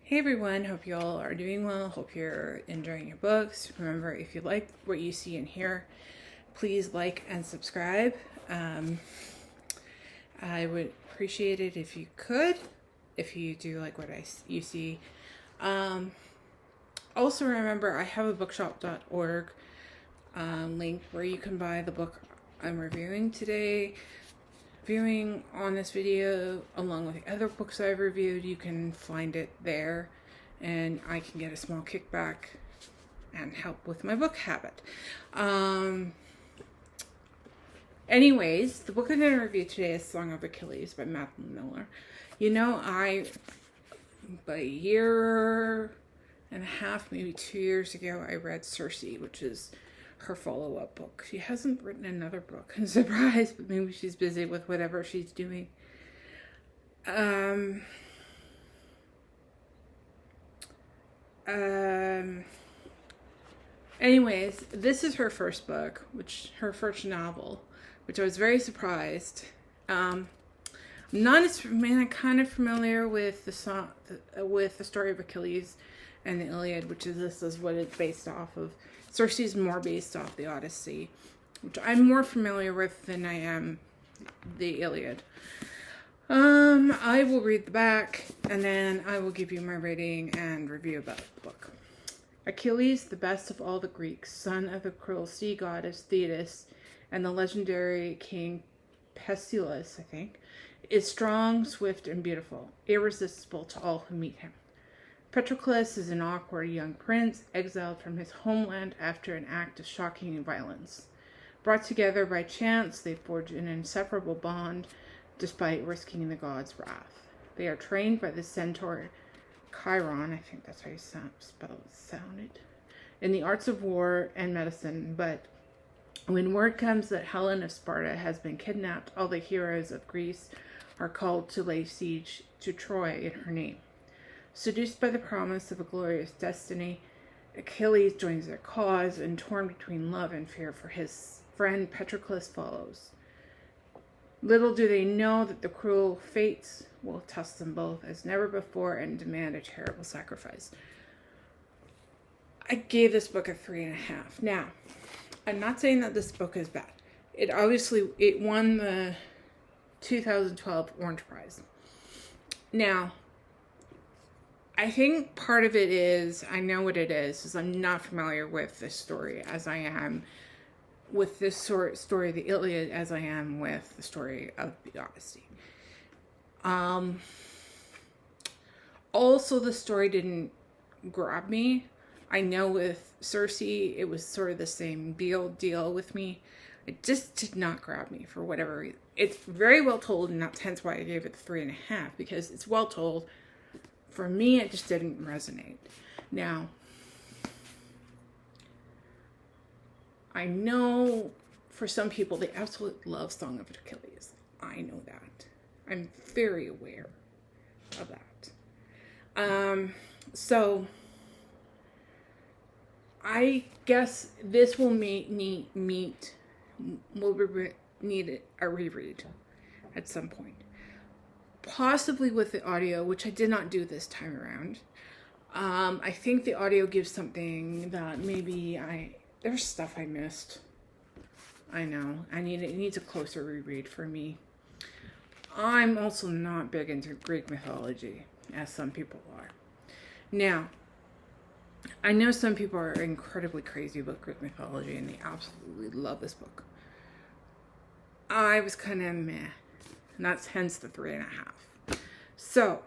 Hey everyone, hope you all are doing well. Hope you're enjoying your books. Remember, if you like what you see and hear, please like and subscribe. I would appreciate it if you could, if you do like what you see. Also remember, I have a bookshop.org link where you can buy the book I'm reviewing today. Viewing on this video along with the other books I've reviewed, you can find it there and I can get a small kickback and help with my book habit. Anyways, the book I'm going to review today is Song of Achilles by Madeline Miller. You know, about a year and a half, maybe 2 years ago, I read Circe, which is her follow-up book. She hasn't written another book. I'm surprised, but maybe she's busy with whatever she's doing. Anyways, this is her first book, her first novel, which I was very surprised. I'm kind of familiar with the story of Achilles and the Iliad, this is what it's based off of. Circe is more based off the Odyssey, which I'm more familiar with than I am the Iliad. I will read the back, and then I will give you my rating and review about the book. Achilles, the best of all the Greeks, son of the cruel sea goddess Thetis and the legendary king Pestilus, is strong, swift, and beautiful, irresistible to all who meet him. Patroclus is an awkward young prince, exiled from his homeland after an act of shocking violence. Brought together by chance, they forge an inseparable bond, despite risking the gods' wrath. They are trained by the centaur Chiron, I think that's how you sounded, in the arts of war and medicine, but when word comes that Helen of Sparta has been kidnapped, all the heroes of Greece are called to lay siege to Troy in her name. Seduced by the promise of a glorious destiny, Achilles joins their cause, and torn between love and fear for his friend Patroclus follows. Little do they know that the cruel fates will test them both as never before and demand a terrible sacrifice. I gave this book a 3.5. Now, I'm not saying that this book is bad. It won the 2012 Orange Prize. Now, I think part of it is, I know what it is I'm not familiar with this story as I am with this story of the Iliad as I am with the story of the Odyssey. Also, the story didn't grab me. I know with Circe, it was sort of the same deal with me. It just did not grab me for whatever reason. It's very well told, and that's hence why I gave it 3.5, because it's well told. For me, it just didn't resonate. Now, I know for some people, they absolutely love Song of Achilles. I know that. I'm very aware of that. So, I guess this will need a reread at some point. Possibly with the audio, which I did not do this time around. I think the audio gives something that maybe there's stuff I missed. I know. It needs a closer reread for me. I'm also not big into Greek mythology, as some people are. Now, I know some people are incredibly crazy about Greek mythology and they absolutely love this book. I was kind of meh. And that's hence the 3.5. So,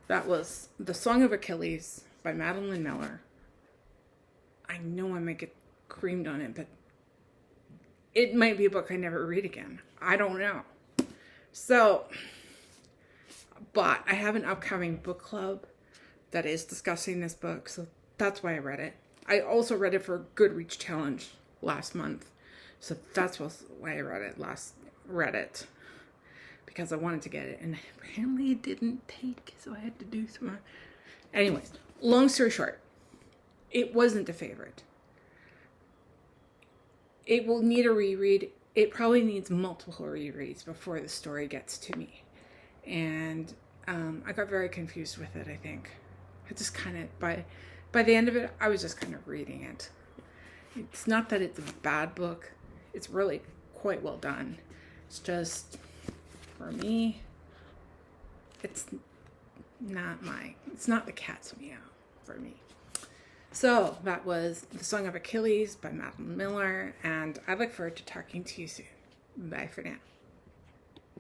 that was The Song of Achilles by Madeline Miller. I know I might get creamed on it, but it might be a book I never read again. I don't know. So, but I have an upcoming book club that is discussing this book, so that's why I read it. I also read it for a Goodreads challenge last month, so that's why I read it. Because I wanted to get it, and apparently it didn't take, so I had to do some. Anyways, long story short, it wasn't a favorite. It will need a reread. It probably needs multiple rereads before the story gets to me. And I got very confused with it, I think. I just kind of, by the end of it, I was just kind of reading it. It's not that it's a bad book. It's really quite well done. It's just, for me, it's not the cat's meow for me. So that was The Song of Achilles by Madeline Miller, and I look forward to talking to you soon. Bye for now.